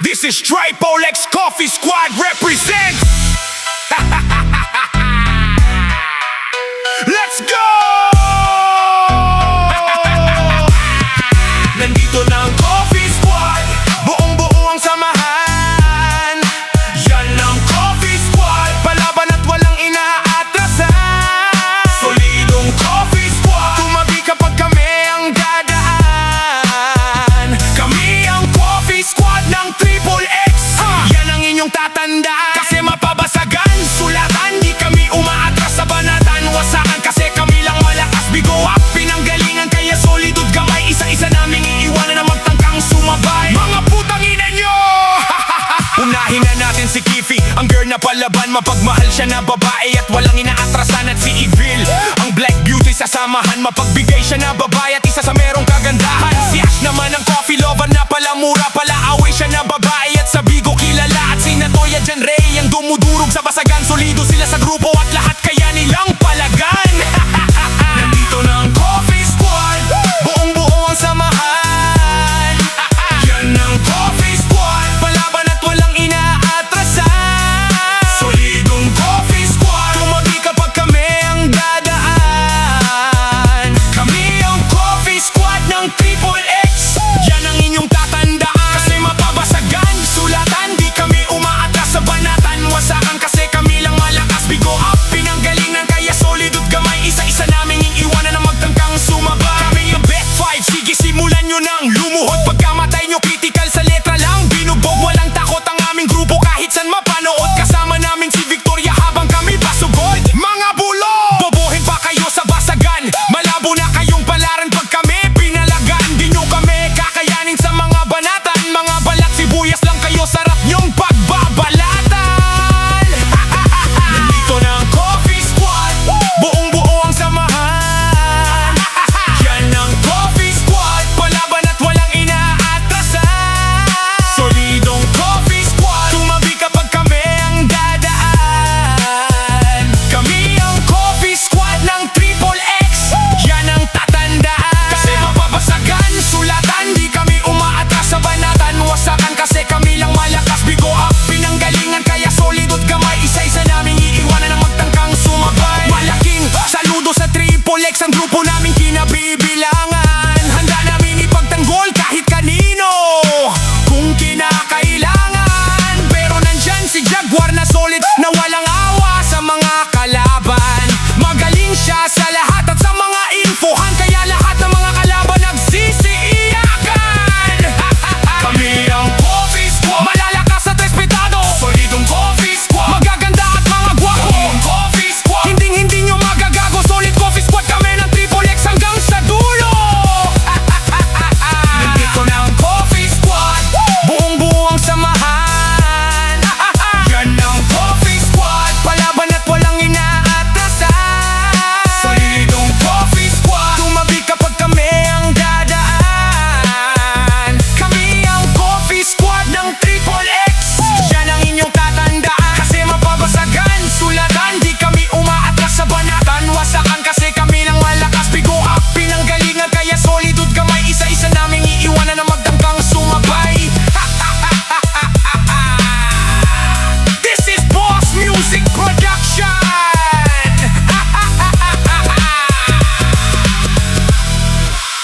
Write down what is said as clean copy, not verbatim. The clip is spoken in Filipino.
This is Triple X Coffee Squad represents. Let's go! Nandito na ang Coffee Squad, buong-buo ang samahan. Yan ang Coffee Squad, palaban at walang inaatrasan. Solidong Coffee Squad, tumabi kapag kami ang dadaan. Kami ang Coffee Squad ng Triple X. Yan ang inyong tatandaan, kasi mapabasagan, sulatan. Di kami umaatras sa banatan, wasakan kasi kami lang malakas. Bigo up, pinanggalingan kaya solidod gamay. Isa-isa naming iiwanan na magtangkang sumabay. Mga putang ina nyo! Unahin na natin si Kifi, ang girl na palaban. Mapagmahal siya na babae at walang inaatrasan. At si Evil, ang black beauty sa samahan. Mapagbigay siya na babae at isa sa merong kagandahan. Si Ash naman ang coffee lover na pala mura pala.